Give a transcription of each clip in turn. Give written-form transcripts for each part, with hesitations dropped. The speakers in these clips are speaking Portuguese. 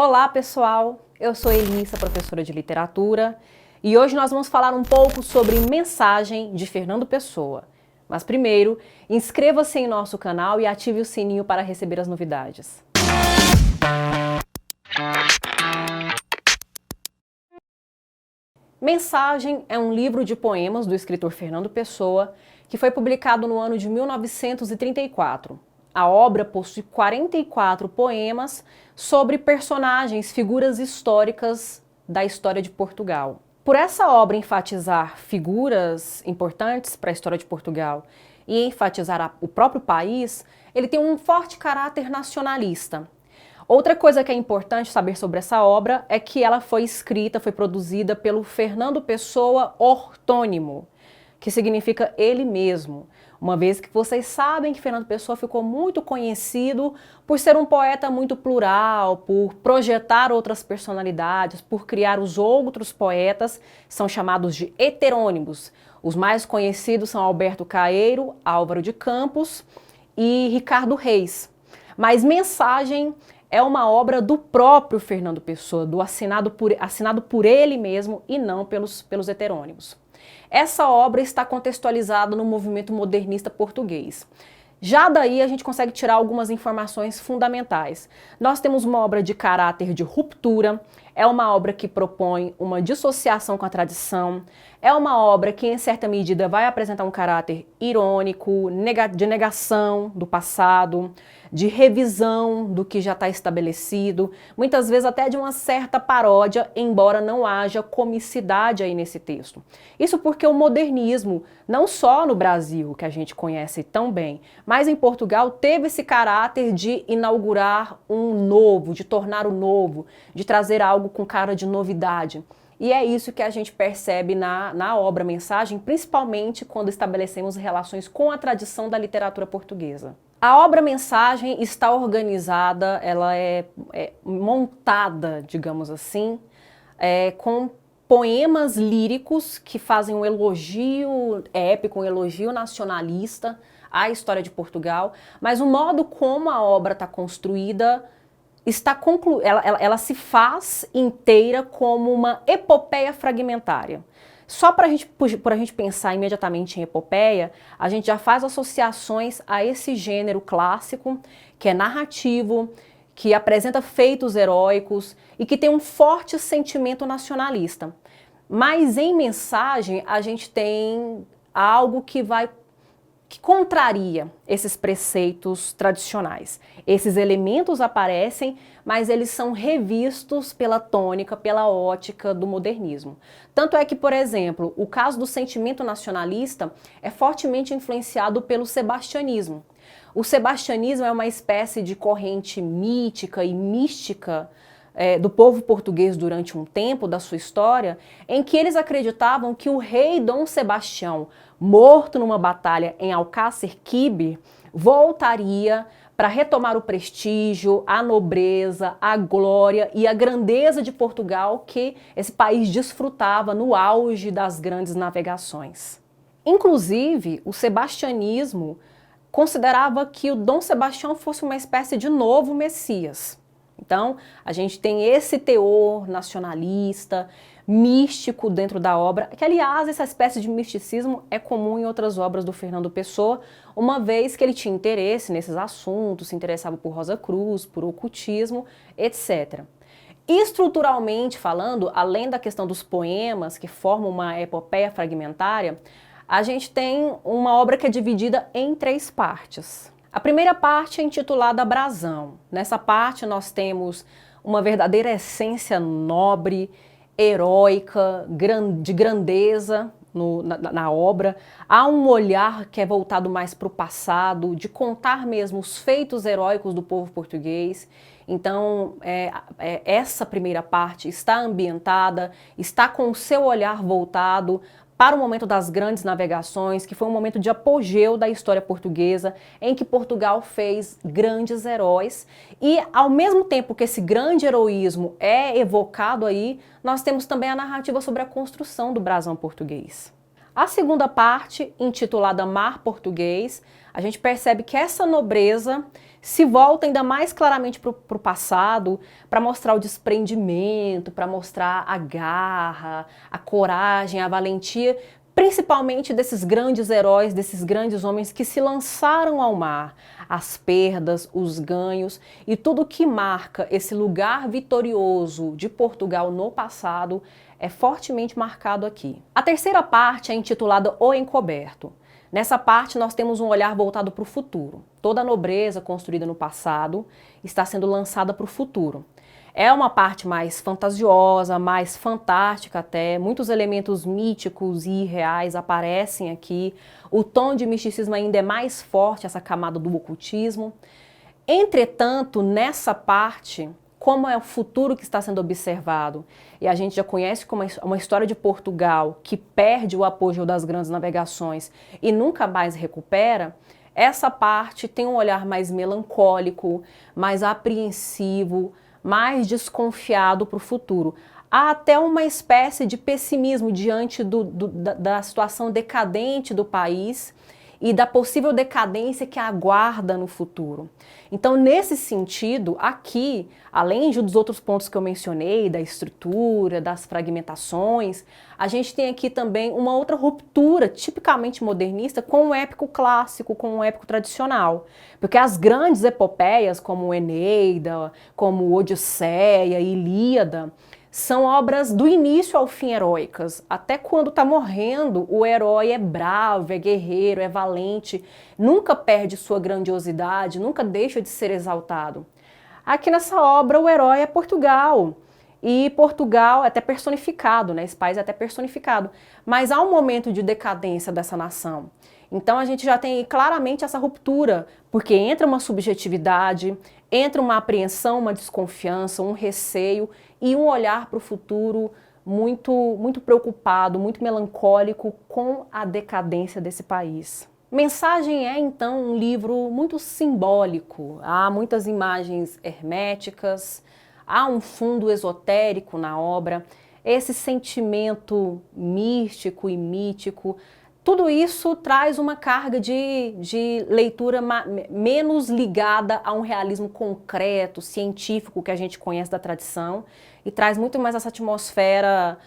Olá pessoal, eu sou Elissa, professora de literatura, e hoje nós vamos falar um pouco sobre Mensagem de Fernando Pessoa. Mas primeiro, inscreva-se em nosso canal e ative o sininho para receber as novidades. Mensagem é um livro de poemas do escritor Fernando Pessoa que foi publicado no ano de 1934. A obra possui 44 poemas sobre personagens, figuras históricas da história de Portugal. Por essa obra enfatizar figuras importantes para a história de Portugal e enfatizar o próprio país, ele tem um forte caráter nacionalista. Outra coisa que é importante saber sobre essa obra é que ela foi escrita, foi produzida pelo Fernando Pessoa ortônimo, que significa ele mesmo. Uma vez que vocês sabem que Fernando Pessoa ficou muito conhecido por ser um poeta muito plural, por projetar outras personalidades, por criar os outros poetas, são chamados de heterônimos. Os mais conhecidos são Alberto Caeiro, Álvaro de Campos e Ricardo Reis. Mas Mensagem é uma obra do próprio Fernando Pessoa, assinado por ele mesmo e não pelos heterônimos. Essa obra está contextualizada no movimento modernista português. Já daí a gente consegue tirar algumas informações fundamentais. Nós temos uma obra de caráter de ruptura, é uma obra que propõe uma dissociação com a tradição, é uma obra que em certa medida vai apresentar um caráter irônico, de negação do passado, de revisão do que já está estabelecido, muitas vezes até de uma certa paródia, embora não haja comicidade aí nesse texto. Isso porque o modernismo, não só no Brasil, que a gente conhece tão bem, mas em Portugal teve esse caráter de inaugurar um novo, de tornar o novo, de trazer algo com cara de novidade. E é isso que a gente percebe na obra Mensagem, principalmente quando estabelecemos relações com a tradição da literatura portuguesa. A obra Mensagem está organizada, ela é montada, digamos assim, com poemas líricos que fazem um elogio épico, um elogio nacionalista à história de Portugal, mas o modo como a obra está construída ela se faz inteira como uma epopeia fragmentária. Só para a gente pensar imediatamente em epopeia, a gente já faz associações a esse gênero clássico, que é narrativo, que apresenta feitos heróicos e que tem um forte sentimento nacionalista. Mas em Mensagem a gente tem algo que contraria esses preceitos tradicionais. Esses elementos aparecem, mas eles são revistos pela tônica, pela ótica do modernismo. Tanto é que, por exemplo, o caso do sentimento nacionalista é fortemente influenciado pelo sebastianismo. O sebastianismo é uma espécie de corrente mítica e mística do povo português durante um tempo da sua história, em que eles acreditavam que o rei Dom Sebastião, morto numa batalha em Alcácer Quibir, voltaria para retomar o prestígio, a nobreza, a glória e a grandeza de Portugal que esse país desfrutava no auge das grandes navegações. Inclusive, o sebastianismo considerava que o Dom Sebastião fosse uma espécie de novo Messias. Então, a gente tem esse teor nacionalista, místico dentro da obra, que aliás essa espécie de misticismo é comum em outras obras do Fernando Pessoa, uma vez que ele tinha interesse nesses assuntos, se interessava por Rosa Cruz, por ocultismo, etc. Estruturalmente falando, além da questão dos poemas, que formam uma epopeia fragmentária, a gente tem uma obra que é dividida em 3 partes. A primeira parte é intitulada Brasão. Nessa parte nós temos uma verdadeira essência nobre, heróica, de grandeza na obra. Há um olhar que é voltado mais para o passado, de contar mesmo os feitos heróicos do povo português. Então, essa primeira parte está ambientada, está com o seu olhar voltado para o momento das grandes navegações, que foi um momento de apogeu da história portuguesa, em que Portugal fez grandes heróis. E, ao mesmo tempo que esse grande heroísmo é evocado aí, nós temos também a narrativa sobre a construção do brasão português. A segunda parte, intitulada Mar Português, a gente percebe que essa nobreza se volta ainda mais claramente para o passado, para mostrar o desprendimento, para mostrar a garra, a coragem, a valentia, principalmente desses grandes heróis, desses grandes homens que se lançaram ao mar, as perdas, os ganhos e tudo que marca esse lugar vitorioso de Portugal no passado é fortemente marcado aqui. A terceira parte é intitulada O Encoberto. Nessa parte nós temos um olhar voltado para o futuro. Toda a nobreza construída no passado está sendo lançada para o futuro. É uma parte mais fantasiosa, mais fantástica até, muitos elementos míticos e irreais aparecem aqui, o tom de misticismo ainda é mais forte, essa camada do ocultismo. Entretanto, nessa parte, como é o futuro que está sendo observado, e a gente já conhece como uma história de Portugal que perde o apogeu das grandes navegações e nunca mais recupera, essa parte tem um olhar mais melancólico, mais apreensivo, mais desconfiado para o futuro. Há até uma espécie de pessimismo diante da situação decadente do país e da possível decadência que aguarda no futuro. Então, nesse sentido, aqui, além dos outros pontos que eu mencionei, da estrutura, das fragmentações, a gente tem aqui também uma outra ruptura tipicamente modernista com o épico clássico, com o épico tradicional. Porque as grandes epopeias, como Eneida, como Odisseia, Ilíada, são obras do início ao fim heróicas. Até quando está morrendo, o herói é bravo, é guerreiro, é valente, nunca perde sua grandiosidade, nunca deixa de ser exaltado. Aqui nessa obra o herói é Portugal. E Portugal é até personificado, né? Esse país é até personificado. Mas há um momento de decadência dessa nação. Então a gente já tem claramente essa ruptura, porque entra uma subjetividade, entra uma apreensão, uma desconfiança, um receio e um olhar para o futuro muito preocupado, muito melancólico com a decadência desse país. Mensagem é, então, um livro muito simbólico. Há muitas imagens herméticas, há um fundo esotérico na obra, esse sentimento místico e mítico. Tudo isso traz uma carga de leitura menos ligada a um realismo concreto, científico que a gente conhece da tradição e traz muito mais essa atmosfera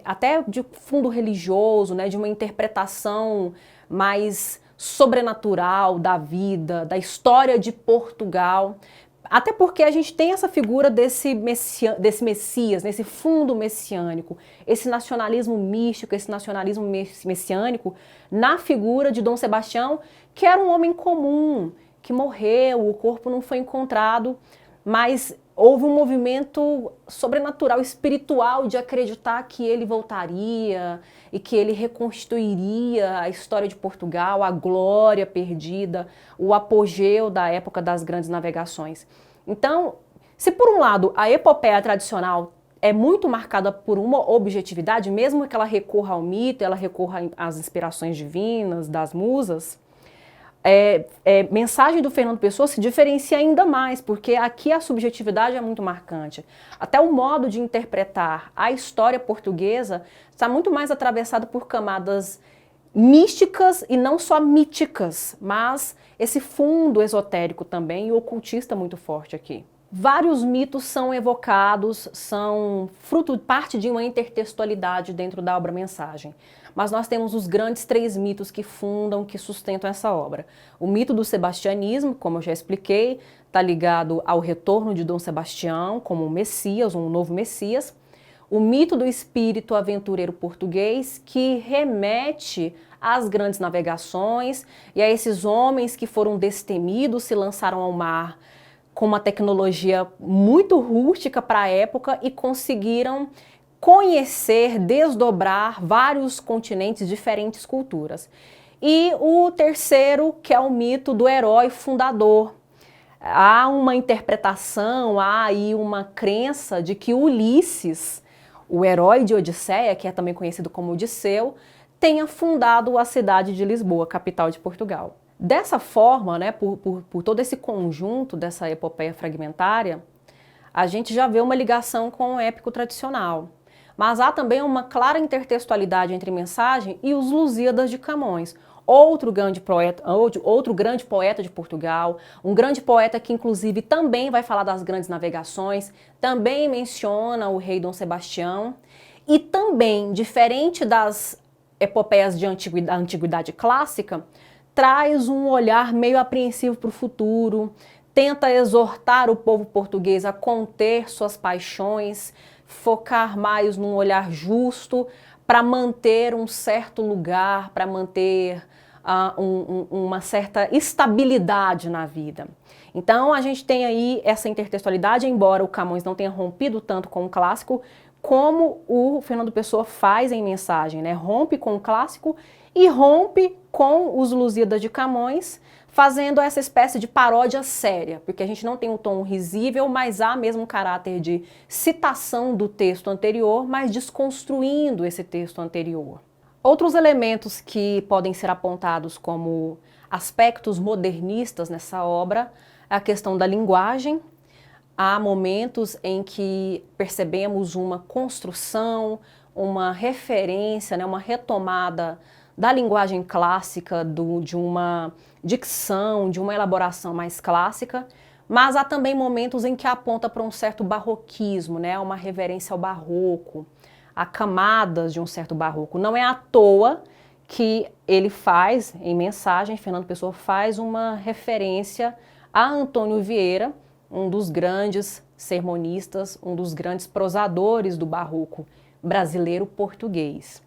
até de fundo religioso, né, de uma interpretação mais sobrenatural da vida, da história de Portugal. Até porque a gente tem essa figura desse Messias, nesse fundo messiânico, esse nacionalismo místico, esse nacionalismo messiânico na figura de Dom Sebastião, que era um homem comum, que morreu, o corpo não foi encontrado, mas houve um movimento sobrenatural, espiritual de acreditar que ele voltaria e que ele reconstituiria a história de Portugal, a glória perdida, o apogeu da época das grandes navegações. Então, se por um lado a epopeia tradicional é muito marcada por uma objetividade, mesmo que ela recorra ao mito, ela recorra às inspirações divinas, das musas, Mensagem do Fernando Pessoa se diferencia ainda mais, porque aqui a subjetividade é muito marcante. Até o modo de interpretar a história portuguesa está muito mais atravessado por camadas místicas e não só míticas, mas esse fundo esotérico também e ocultista muito forte aqui. Vários mitos são evocados, são parte de uma intertextualidade dentro da obra Mensagem. Mas nós temos os grandes 3 mitos que fundam, que sustentam essa obra. O mito do sebastianismo, como eu já expliquei, está ligado ao retorno de Dom Sebastião como um Messias, um novo Messias. O mito do espírito aventureiro português, que remete às grandes navegações e a esses homens que foram destemidos, se lançaram ao mar com uma tecnologia muito rústica para a época e conseguiram conhecer, desdobrar vários continentes, diferentes culturas. E o terceiro, que é o mito do herói fundador. Há uma interpretação, há aí uma crença de que Ulisses, o herói de Odisseia, que é também conhecido como Odisseu, tenha fundado a cidade de Lisboa, capital de Portugal. Dessa forma, né, por todo esse conjunto dessa epopeia fragmentária, a gente já vê uma ligação com o épico tradicional. mas há também uma clara intertextualidade entre mensagem e os Lusíadas de Camões, outro grande poeta de Portugal, um grande poeta que inclusive também vai falar das grandes navegações, também menciona o rei Dom Sebastião e também, diferente das epopeias da antiguidade clássica, traz um olhar meio apreensivo para o futuro, tenta exortar o povo português a conter suas paixões, focar mais num olhar justo para manter um certo lugar, para manter uma certa estabilidade na vida. Então a gente tem aí essa intertextualidade, embora o Camões não tenha rompido tanto com o clássico, como o Fernando Pessoa faz em Mensagem, né? Rompe com o clássico e rompe com os Lusíadas de Camões, fazendo essa espécie de paródia séria, porque a gente não tem um tom risível, mas há mesmo um caráter de citação do texto anterior, mas desconstruindo esse texto anterior. Outros elementos que podem ser apontados como aspectos modernistas nessa obra é a questão da linguagem. Há momentos em que percebemos uma construção, uma referência, né, uma retomada da linguagem clássica, de uma dicção, de uma elaboração mais clássica, mas há também momentos em que aponta para um certo barroquismo, né, uma reverência ao barroco, a camadas de um certo barroco. Não é à toa que ele faz, em Mensagem, Fernando Pessoa faz uma referência a Antônio Vieira, um dos grandes sermonistas, um dos grandes prosadores do barroco brasileiro português.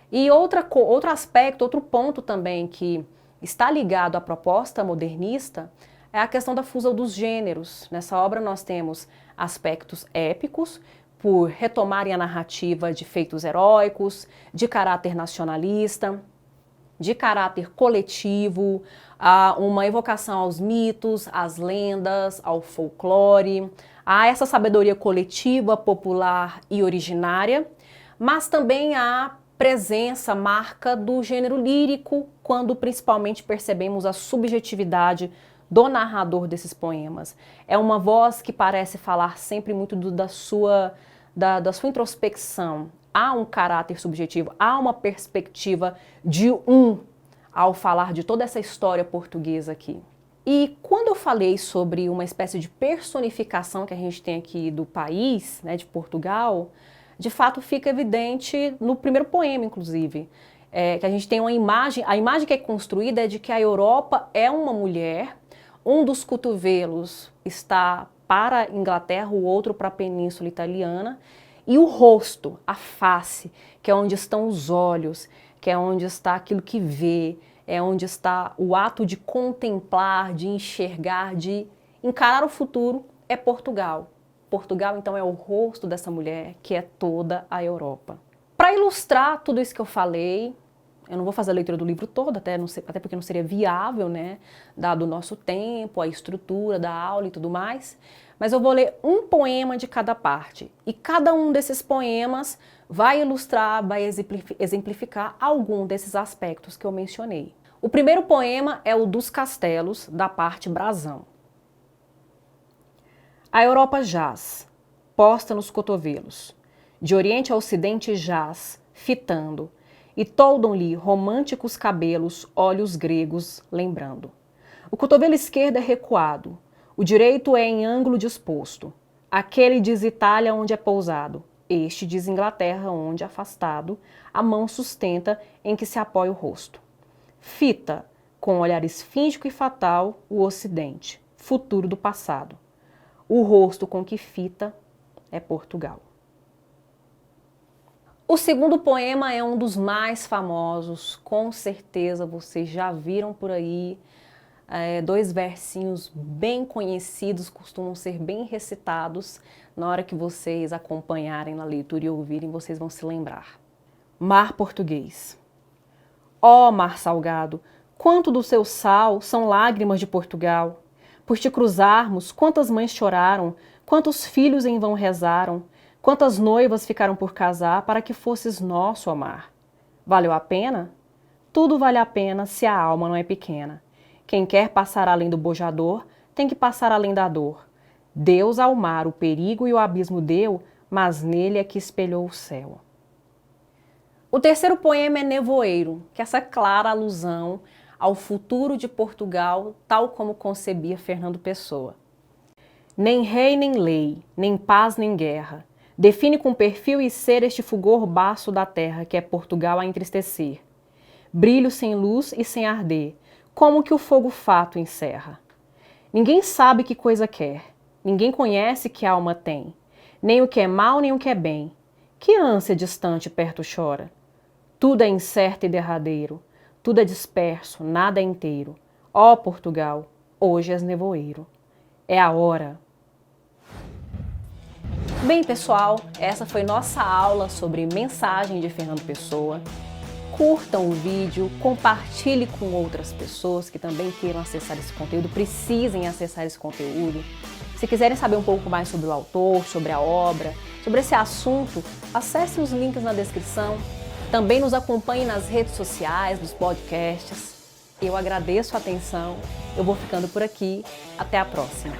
E outro aspecto, outro ponto também que está ligado à proposta modernista é a questão da fusão dos gêneros. Nessa obra nós temos aspectos épicos, por retomarem a narrativa de feitos heróicos, de caráter nacionalista, de caráter coletivo, uma evocação aos mitos, às lendas, ao folclore, a essa sabedoria coletiva, popular e originária, mas também a presença, marca do gênero lírico, quando principalmente percebemos a subjetividade do narrador desses poemas. É uma voz que parece falar sempre muito da sua introspecção. Há um caráter subjetivo, há uma perspectiva de ao falar de toda essa história portuguesa aqui. E quando eu falei sobre uma espécie de personificação que a gente tem aqui do país, né, de Portugal, de fato fica evidente no primeiro poema, inclusive, que a gente tem uma imagem, a imagem que é construída é de que a Europa é uma mulher, um dos cotovelos está para a Inglaterra, o outro para a Península Italiana, e o rosto, a face, que é onde estão os olhos, que é onde está aquilo que vê, é onde está o ato de contemplar, de enxergar, de encarar o futuro, é Portugal. Portugal, então, é o rosto dessa mulher, que é toda a Europa. Para ilustrar tudo isso que eu falei, eu não vou fazer a leitura do livro todo, até porque não seria viável, né, dado o nosso tempo, a estrutura da aula e tudo mais, mas eu vou ler um poema de cada parte, e cada um desses poemas vai ilustrar, vai exemplificar algum desses aspectos que eu mencionei. O primeiro poema é o dos castelos, da parte brasão. A Europa jaz, posta nos cotovelos, de oriente a ocidente jaz, fitando, e toldam-lhe românticos cabelos, olhos gregos, lembrando. O cotovelo esquerdo é recuado, o direito é em ângulo disposto. Aquele diz Itália onde é pousado, este diz Inglaterra onde, afastado, a mão sustenta em que se apoia o rosto. Fita, com olhar esfíngico e fatal, o ocidente, futuro do passado. O rosto com que fita é Portugal. O segundo poema é um dos mais famosos, com certeza vocês já viram por aí, dois versinhos bem conhecidos, costumam ser bem recitados, na hora que vocês acompanharem na leitura e ouvirem, vocês vão se lembrar. Mar português. Ó mar salgado, quanto do seu sal são lágrimas de Portugal. Por te cruzarmos, quantas mães choraram, quantos filhos em vão rezaram, quantas noivas ficaram por casar para que fosses nosso, ó mar. Valeu a pena? Tudo vale a pena se a alma não é pequena. Quem quer passar além do bojador, tem que passar além da dor. Deus ao mar o perigo e o abismo deu, mas nele é que espelhou o céu. O terceiro poema é Nevoeiro, que é essa clara alusão ao futuro de Portugal, tal como concebia Fernando Pessoa. Nem rei nem lei, nem paz nem guerra, define com perfil e ser este fulgor baço da terra que é Portugal a entristecer. Brilho sem luz e sem arder, como que o fogo fato encerra. Ninguém sabe que coisa quer, ninguém conhece que alma tem, nem o que é mal nem o que é bem. Que ânsia distante perto chora? Tudo é incerto e derradeiro, tudo é disperso, nada é inteiro. Ó Portugal, hoje és nevoeiro. É a hora. Bem, pessoal, essa foi nossa aula sobre Mensagem de Fernando Pessoa. Curtam o vídeo, compartilhe com outras pessoas que também queiram acessar esse conteúdo, precisem acessar esse conteúdo. Se quiserem saber um pouco mais sobre o autor, sobre a obra, sobre esse assunto, acessem os links na descrição. Também nos acompanhem nas redes sociais, nos podcasts. Eu agradeço a atenção, eu vou ficando por aqui. Até a próxima!